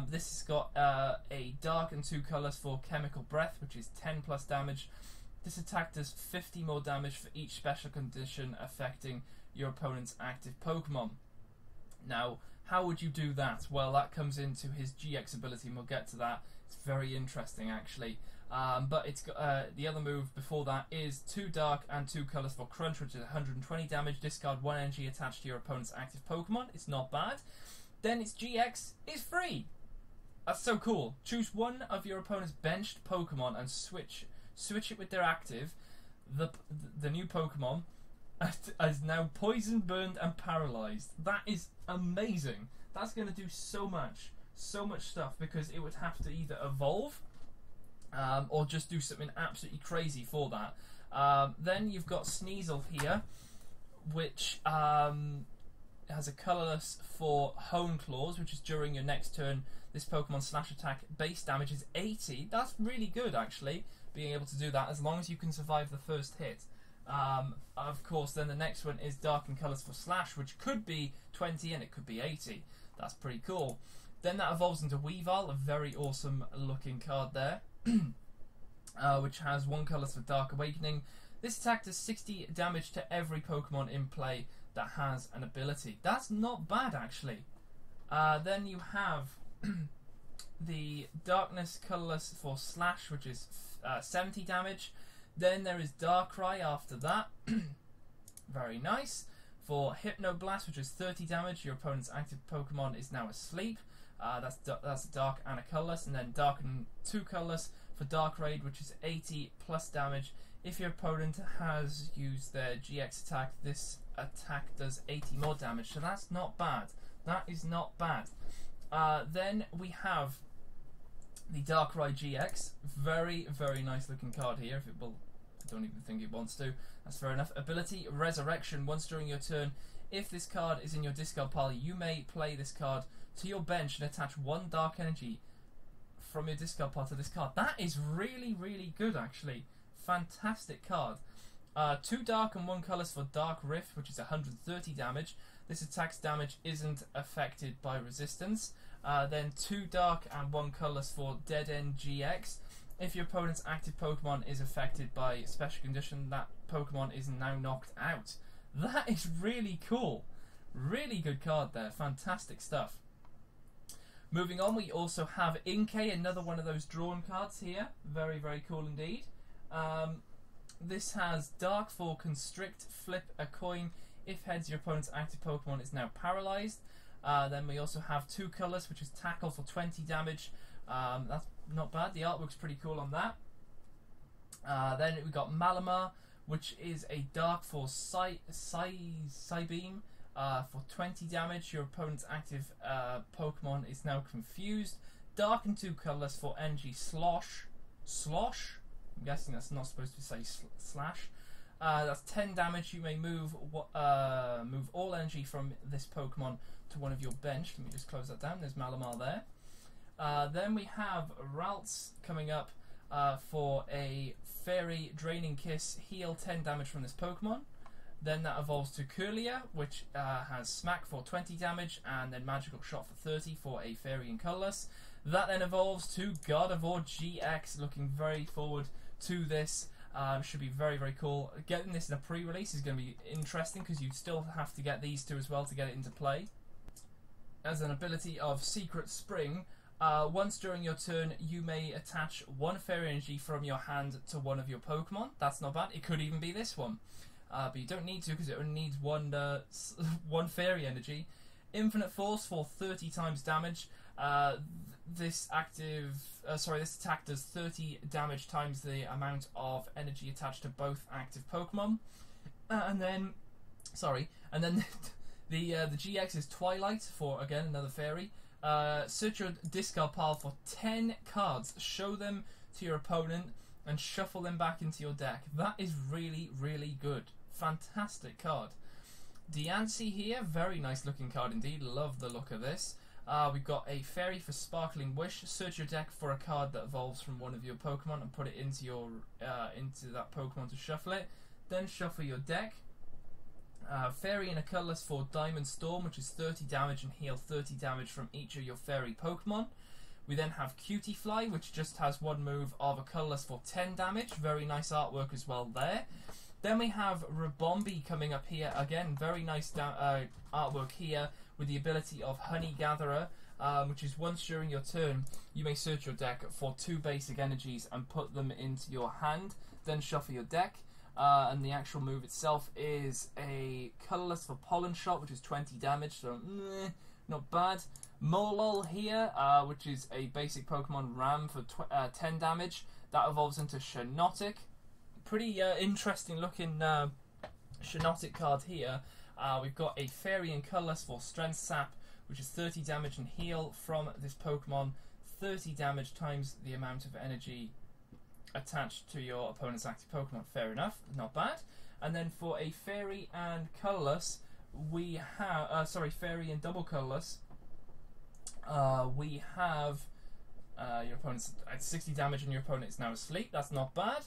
This has got a dark and 2 colours for Chemical Breath, which is 10 plus damage. This attack does 50 more damage for each special condition affecting your opponent's active Pokemon. Now, how would you do that? Well, that comes into his GX ability, and we'll get to that. It's very interesting, actually. But it's got, the other move before that is 2 dark and 2 colours for Crunch, which is 120 damage. Discard 1 energy attached to your opponent's active Pokemon. It's not bad. Then its GX is free. That's so cool. Choose one of your opponent's benched Pokemon and switch it with their active. The new Pokemon is now poisoned, burned, and paralyzed. That is amazing. That's going to do so much stuff because it would have to either evolve or just do something absolutely crazy for that. Then you've got Sneasel here, which has a colourless for Hone Claws, which is during your next turn. This Pokemon slash attack base damage is 80. That's really good, actually, being able to do that as long as you can survive the first hit. Of course, then the next one is Dark and Colours for Slash, which could be 20 and it could be 80. That's pretty cool. Then that evolves into Weavile, a very awesome looking card there, which has 1 colours for Dark Awakening. This attack does 60 damage to every Pokemon in play that has an ability. That's not bad, actually. Then you have the Darkness Colourless for Slash, which is 70 damage. Then there is Darkrai after that. Very nice. For Hypnoblast, which is 30 damage. Your opponent's active Pokemon is now asleep. That's a Dark and a Colourless. And then Dark and 2 Colourless for Dark Raid, which is 80 plus damage. If your opponent has used their GX attack, this attack does 80 more damage, so that's not bad. That is not bad. Then we have the Dark Raid GX. Very, very nice looking card here. If it will, I don't even think it wants to. That's fair enough. Ability Resurrection. Once during your turn, if this card is in your discard pile, you may play this card to your bench and attach 1 dark energy from your discard pile to this card. That is really, really good, actually. Fantastic card. 2 dark and 1 colours for Dark Rift, which is 130 damage. This attack's damage isn't affected by resistance. Then 2 dark and 1 colours for Dead End GX. If your opponent's active Pokemon is affected by special condition, that Pokemon is now knocked out. That is really cool. Really good card there. Fantastic stuff. Moving on, we also have Inkay, another one of those drawn cards here. Very, very cool indeed. This has Dark for Constrict, flip a coin. If heads, your opponent's active Pokemon is now paralyzed. Then we also have 2 colours, which is Tackle for 20 damage. That's not bad. The artwork's pretty cool on that. Then we got Malamar, which is a Dark for Psybeam for 20 damage. Your opponent's active Pokemon is now confused. Dark and 2 colours for NG Slosh. Slosh? I'm guessing that's not supposed to say slash. That's 10 damage. You may move all energy from this Pokemon to one of your bench. Let me just close that down. There's Malamar there. Then we have Ralts coming up for a Fairy Draining Kiss, heal 10 damage from this Pokemon. Then that evolves to Curlia, which has Smack for 20 damage, and then Magical Shot for 30 for a Fairy and Colourless. That then evolves to Gardevoir GX, looking very forward to this. Should be very, very cool. Getting this in a pre-release is going to be interesting, because you still have to get these 2 as well to get it into play. As an ability of Secret Spring, once during your turn, you may attach 1 Fairy Energy from your hand to one of your Pokemon. That's not bad. It could even be this one. But you don't need to, because it only needs one Fairy Energy. Infinite Force for 30 times damage. This attack does 30 damage times the amount of energy attached to both active Pokemon. And then the GX is Twilight for, again, another Fairy. Search your discard pile for 10 cards, show them to your opponent, and shuffle them back into your deck. That is really, really good. Fantastic card. Diancie here, very nice looking card indeed. Love the look of this. We've got a Fairy for Sparkling Wish. Search your deck for a card that evolves from one of your Pokemon and put it into your into that Pokemon to shuffle it. Then shuffle your deck. Fairy and a colourless for Diamond Storm, which is 30 damage and heal 30 damage from each of your Fairy Pokemon. We then have Cutie Fly, which just has 1 move of a colourless for 10 damage. Very nice artwork as well there. Then we have Ribombee coming up here. Again, very nice artwork here with the ability of Honey Gatherer, which is once during your turn, you may search your deck for 2 basic energies and put them into your hand. Then shuffle your deck. And the actual move itself is a colourless for Pollen Shot, which is 20 damage, so not bad. Molol here, which is a basic Pokemon Ram for 10 damage. That evolves into Shiinotic. Pretty interesting looking Shiinotic card here. We've got a Fairy and colourless for Strength Sap, which is 30 damage and heal from this Pokemon. 30 damage times the amount of energy attached to your opponent's active Pokemon. Fair enough, not bad. And then for a Fairy and colourless, we have Fairy and double colourless. We have your opponent's at 60 damage and your opponent is now asleep. That's not bad.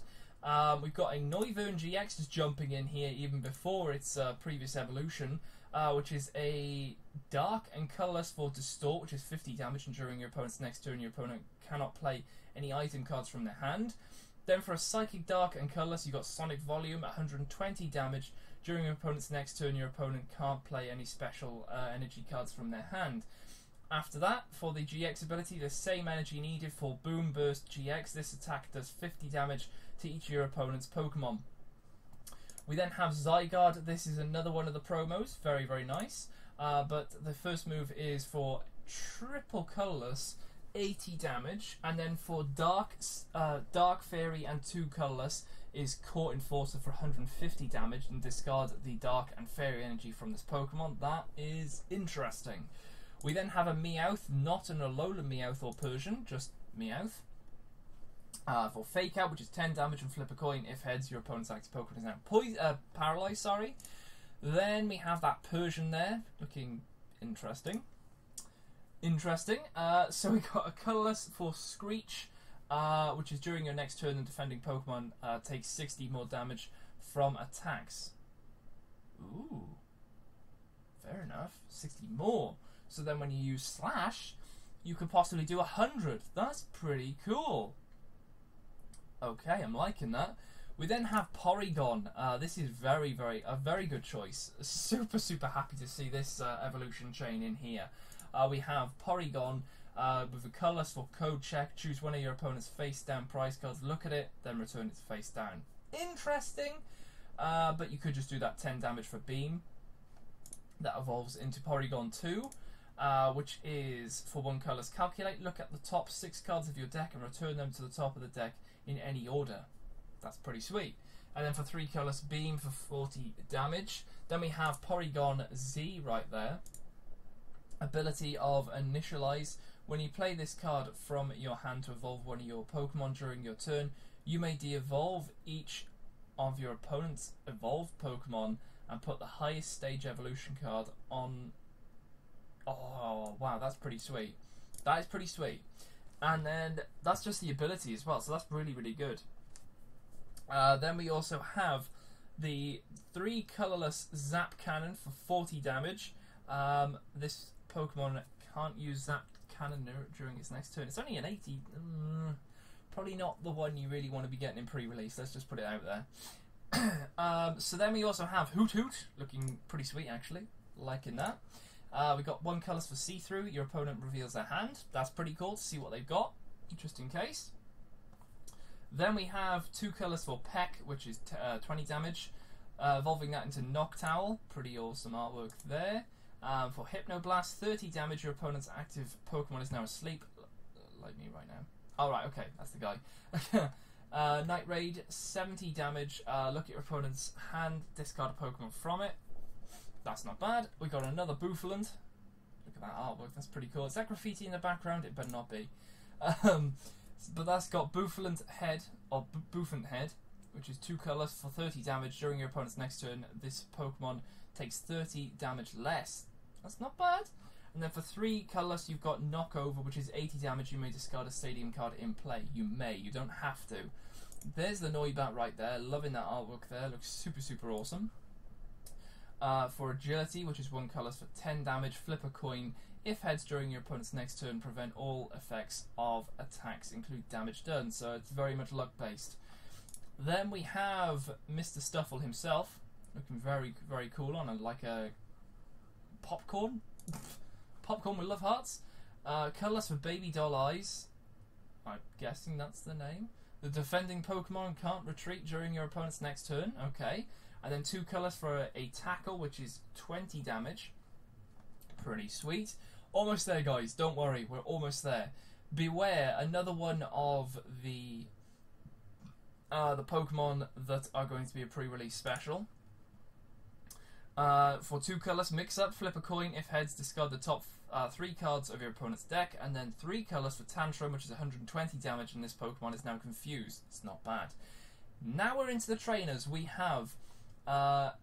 We've got a Noivern GX just jumping in here even before its previous evolution, which is a dark and colourless for Distort, which is 50 damage, and during your opponent's next turn, your opponent cannot play any item cards from their hand. Then for a Psychic Dark and colourless, you've got Sonic Volume, 120 damage. During your opponent's next turn, your opponent can't play any special energy cards from their hand. After that, for the GX ability, the same energy needed for Boom Burst GX. This attack does 50 damage to each of your opponent's Pokemon. We then have Zygarde. This is another one of the promos. Very, very nice. But the first move is for triple colourless. 80 damage, and then for Dark Fairy and 2 colourless is Court Enforcer for 150 damage, and discard the Dark and Fairy energy from this Pokemon. That is interesting. We then have a Meowth, not an Alolan Meowth or Persian, just Meowth. For Fake Out, which is 10 damage, and flip a coin. If heads, your opponent's active Pokemon is now paralyzed. Sorry. Then we have that Persian there, looking interesting. So we got a colourless for Screech, which is during your next turn, the defending Pokemon takes 60 more damage from attacks. Ooh, fair enough. 60 more. So then when you use Slash, you could possibly do 100. That's pretty cool. Okay, I'm liking that. We then have Porygon. This is a very good choice. Super happy to see this evolution chain in here. We have Porygon with a colourless for Code Check. Choose one of your opponent's face down prize cards, look at it, then return it face down. Interesting, but you could just do that 10 damage for Beam. That evolves into Porygon 2, which is for 1 colourless. Calculate, look at the top 6 cards of your deck and return them to the top of the deck in any order. That's pretty sweet. And then for 3 colourless, Beam for 40 damage. Then we have Porygon Z right there. Ability of Initialize. When you play this card from your hand to evolve one of your Pokemon during your turn, you may de-evolve each of your opponent's evolved Pokemon and put the highest stage evolution card on. Oh wow, that's pretty sweet. That is pretty sweet. And then that's just the ability as well, so that's really good. Then we also have the 3 colourless Zap Cannon for 40 damage. This Pokemon can't use Zap Cannon during its next turn. It's only an 80. Probably not the one you really want to be getting in pre-release. Let's just put it out there. So then we also have Hoot Hoot, looking pretty sweet actually. Liking that. We got 1 colours for See-Through. Your opponent reveals their hand. That's pretty cool to see what they've got, just in case. Then we have 2 colours for Peck, which is 20 damage. Evolving that into Noctowl. Pretty awesome artwork there. For Hypnoblast, 30 damage. Your opponent's active Pokemon is now asleep. Like me right now. Alright, okay, that's the guy. Night Raid, 70 damage. Look at your opponent's hand, discard a Pokemon from it. That's not bad. We got another Bouffalant. Look at that artwork, that's pretty cool. Is that graffiti in the background? It better not be. But that's got Bouffalant Head, or Bouffant Head, which is 2 colours for 30 damage. During your opponent's next turn, this Pokemon takes 30 damage less. That's not bad. And then for 3 colours, you've got Knockover, which is 80 damage. You may discard a Stadium card in play. You may, you don't have to. There's the Noibat right there. Loving that artwork there. Looks super awesome. For Agility, which is 1 colours for 10 damage. Flip a coin. If heads during your opponent's next turn, prevent all effects of attacks, include damage done. So it's very much luck based. Then we have Mr. Stuffle himself, looking very cool on like a popcorn. Popcorn with love hearts. Colourless for Baby Doll Eyes. I'm guessing that's the name. The defending Pokemon can't retreat during your opponent's next turn. Okay. And then 2 colours for a Tackle, which is 20 damage. Pretty sweet. Almost there, guys. Don't worry, we're almost there. Beware, another one of the Pokemon that are going to be a pre-release special. For 2 colours, Mix Up, flip a coin. If heads, discard the top 3 cards of your opponent's deck. And then 3 colours for Tantrum, which is 120 damage, and this Pokemon is now confused. It's not bad. Now we're into the trainers. We have Acerola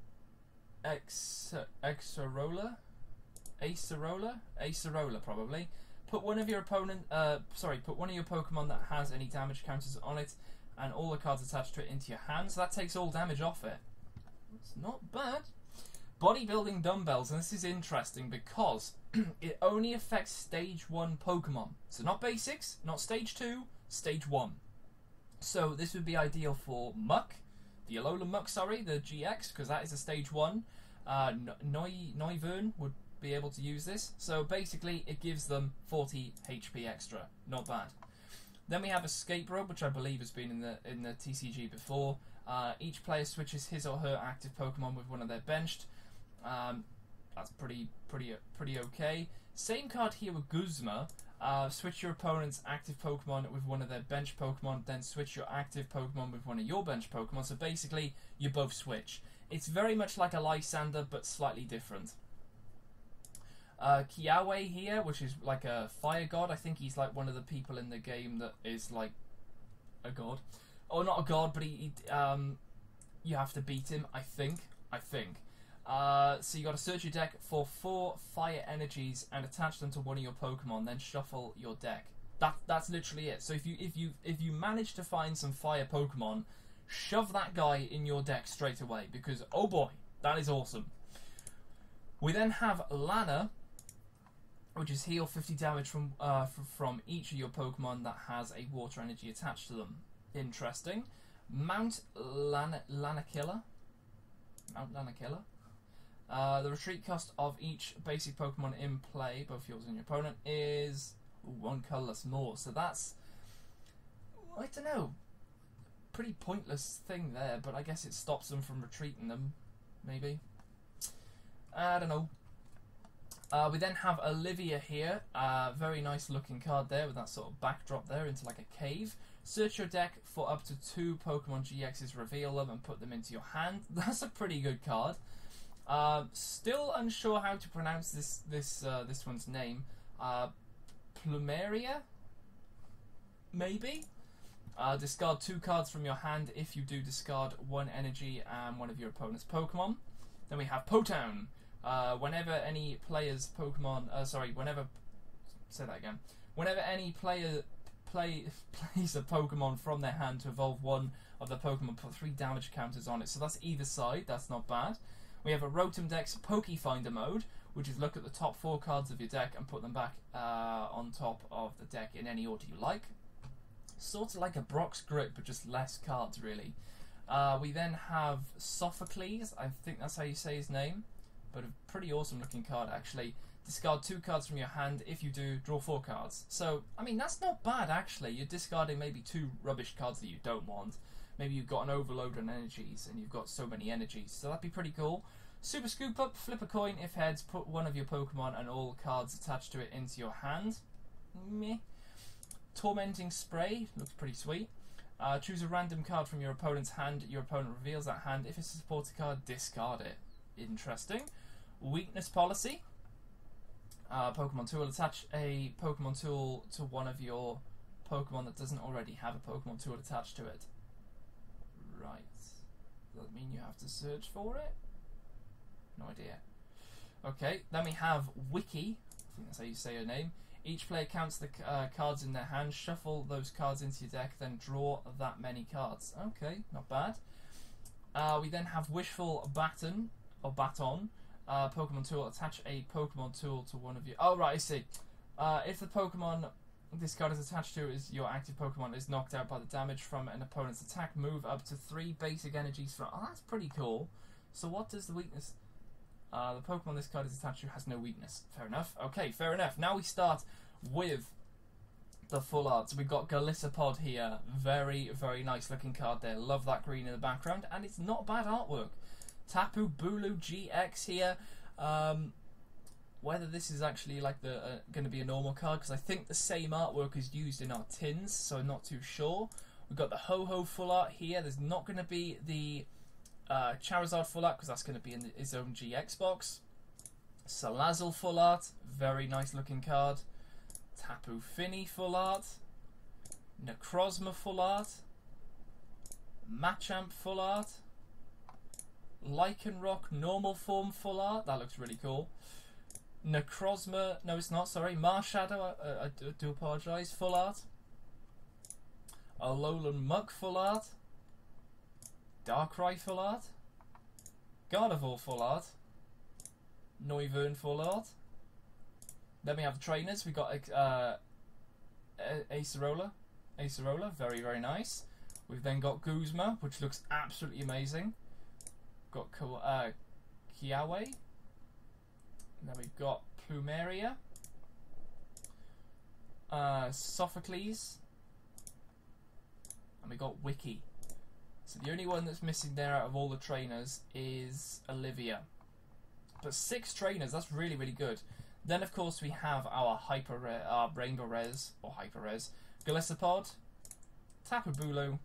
probably. Put one of your Pokemon that has any damage counters on it, and all the cards attached to it into your hand. So that takes all damage off it. It's not bad. Bodybuilding Dumbbells, and this is interesting because it only affects Stage 1 Pokemon. So not Basics, not Stage 2, Stage 1. So this would be ideal for Muck, the Alolan Muck, sorry, the GX, because that is a Stage 1. Noivern would be able to use this. So basically it gives them 40 HP extra. Not bad. Then we have Escape Rope, which I believe has been in the TCG before. Each player switches his or her active Pokemon with one of their benched. That's pretty okay. Same card here with Guzma. Switch your opponent's active Pokemon with one of their bench Pokemon, then switch your active Pokemon with one of your bench Pokemon. So basically, you both switch. It's very much like a Lysander, but slightly different. Kiawe here, which is like a fire god. I think he's like one of the people in the game that is like a god. Or not a god, but you have to beat him, I think. So you got to search your deck for 4 fire energies and attach them to one of your Pokemon, then shuffle your deck. That's literally it. So if you manage to find some fire Pokemon, shove that guy in your deck straight away, because oh boy, that is awesome. We then have Lana, which is heal 50 damage from each of your Pokemon that has a water energy attached to them. Interesting. Mount Lanakilla. The retreat cost of each basic Pokemon in play, both yours and your opponent, is 1 colourless more. So that's, I don't know, pretty pointless thing there, but I guess it stops them from retreating them, maybe. I don't know. We then have Olivia here. Very nice looking card there with that sort of backdrop there into like a cave. Search your deck for up to 2 Pokemon GXs, reveal them and put them into your hand. That's a pretty good card. Still unsure how to pronounce this one's name. Plumeria? Maybe? Discard 2 cards from your hand. If you do, discard 1 energy and one of your opponent's Pokemon. Then we have Potown. Whenever any player's Pokemon... Whenever any player plays a Pokemon from their hand to evolve one of the Pokemon, put 3 damage counters on it. So that's either side. That's not bad. We have a Rotom Dex Pokefinder mode, which is look at the top 4 cards of your deck and put them back on top of the deck in any order you like. Sort of like a Brock's Grip, but just less cards, really. We then have Sophocles. I think that's how you say his name. But a pretty awesome looking card, actually. Discard 2 cards from your hand. If you do, draw 4 cards. So, I mean, that's not bad, actually. You're discarding maybe 2 rubbish cards that you don't want. Maybe you've got an overload on energies and you've got so many energies. So that'd be pretty cool. Super Scoop Up, flip a coin. If heads, put one of your Pokemon and all cards attached to it into your hand. Meh. Tormenting Spray, looks pretty sweet. Choose a random card from your opponent's hand. Your opponent reveals that hand. If it's a supporter card, discard it. Interesting. Weakness Policy. Pokemon Tool. Attach a Pokemon Tool to one of your Pokemon that doesn't already have a Pokemon Tool attached to it. Right. Does that mean you have to search for it? No idea. Okay, then we have Wiki. I think that's how you say her name. Each player counts the cards in their hand. Shuffle those cards into your deck, then draw that many cards. Okay, not bad. We then have Wishful Baton, or Baton. Pokemon Tool. Attach a Pokemon Tool to one of your... Oh, right, I see. If the Pokemon this card is attached to is your active Pokemon is knocked out by the damage from an opponent's attack, move up to 3 basic energies from... Oh, that's pretty cool. So what does the weakness... the Pokemon this card is attached to has no weakness. Fair enough. Okay, fair enough. Now we start with the full art. So we've got Galissapod here. Very, very nice looking card there. Love that green in the background. And it's not bad artwork. Tapu Bulu GX here. Whether this is actually like the going to be a normal card, because I think the same artwork is used in our tins, so I'm not too sure. We've got the Ho-Ho full art here. There's not going to be the Charizard full art because that's going to be in his own GX box. Salazzle full art, very nice looking card. Tapu Fini full art. Necrozma full art. Machamp full art. Lycanroc normal form full art, that looks really cool. Necrozma, no it's not, sorry. Marshadow, I do apologise, full art. Alolan Muck full art. Darkrai full art. Gardevoir full art. Noivern full art. Then we have the trainers. We got Acerola. Acerola, very, very nice. We've then got Guzma, which looks absolutely amazing. Got Kiawe. And then we've got Plumeria. Sophocles. And we got Wiki. So the only one that's missing there out of all the trainers is Olivia. But 6 trainers, that's really, really good. Then of course we have our Rainbow Res, or Hyper Res, Golisopod, Tapu Bulu,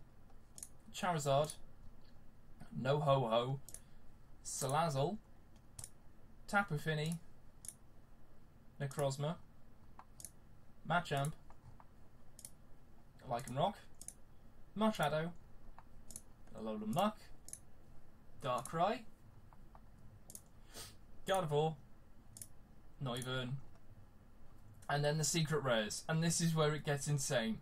Charizard, No-Ho-Ho, Salazzle, Tapu Fini, Necrozma, Machamp, Lycanroc, Machado, Alolan Muck, Darkrai, Gardevoir, Noivern, and then the secret rares. And this is where it gets insane.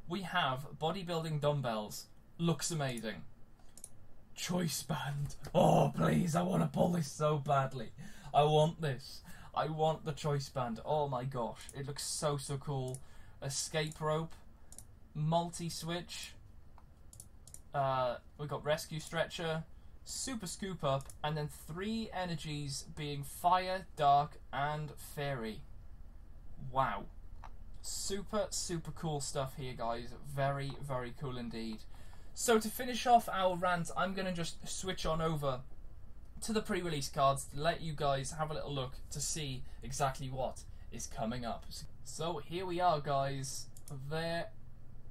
We have bodybuilding dumbbells. Looks amazing. Choice band. Oh, please, I want to pull this so badly. I want this. I want the choice band. Oh my gosh, it looks so cool. Escape rope, multi-switch. We got rescue stretcher, super scoop up, and then 3 energies being fire, dark, and fairy. Wow. Super cool stuff here, guys. Very cool indeed. So to finish off our rant, I'm going to just switch on over to the pre-release cards to let you guys have a little look to see exactly what is coming up. So here we are, guys. There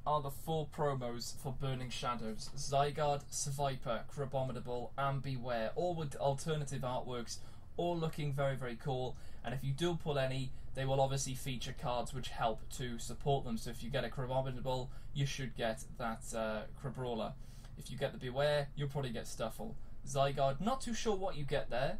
are the 4 promos for Burning Shadows. Zygarde, Seviper, Crabominable, and Beware, all with alternative artworks, all looking very cool. And if you do pull any, they will obviously feature cards which help to support them. So if you get a Crabominable, you should get that Crabrawler. If you get the Beware, you'll probably get Stuffle. Zygarde, not too sure what you get there,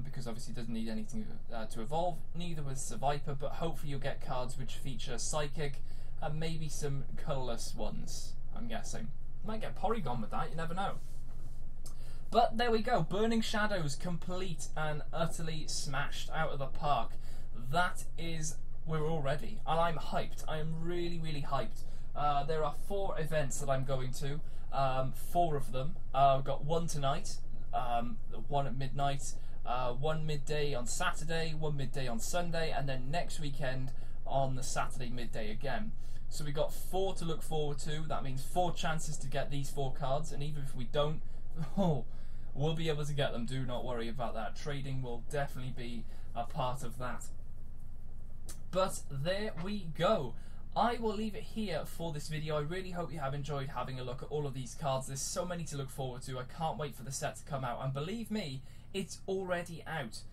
because obviously it doesn't need anything to evolve, neither with Seviper, but hopefully you'll get cards which feature Psychic, and maybe some colourless ones, I'm guessing. Might get Porygon with that, you never know. But there we go, Burning Shadows complete and utterly smashed out of the park. That is, we're all ready, and I'm hyped. I am really hyped. There are 4 events that I'm going to, 4 of them. I've got one tonight, one at midnight, one midday on Saturday, one midday on Sunday, and then next weekend on the Saturday midday again. So we got 4 to look forward to. That means 4 chances to get these 4 cards, and even if we don't, we'll be able to get them. Do not worry about that. Trading will definitely be a part of that. But there we go. I will leave it here for this video. I really hope you have enjoyed having a look at all of these cards. There's so many to look forward to. I can't wait for the set to come out, and believe me, it's already out.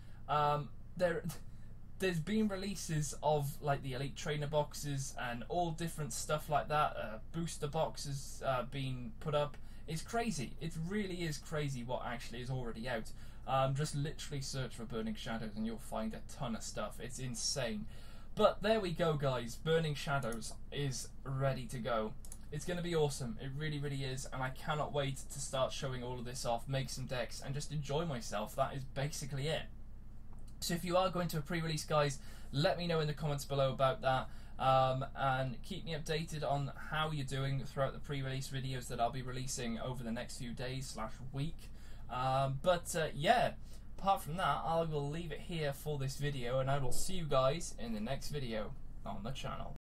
There's been releases of like the Elite Trainer boxes and all different stuff like that. Booster boxes being put up. It's crazy. It really is crazy what actually is already out. Just literally search for Burning Shadows and you'll find a ton of stuff. It's insane. But there we go, guys. Burning Shadows is ready to go. It's going to be awesome. It really is, and I cannot wait to start showing all of this off, make some decks, and just enjoy myself. That is basically it. So if you are going to a pre-release, guys, let me know in the comments below about that, and keep me updated on how you're doing throughout the pre-release videos that I'll be releasing over the next few days / week. Yeah, apart from that, I will leave it here for this video, and I will see you guys in the next video on the channel.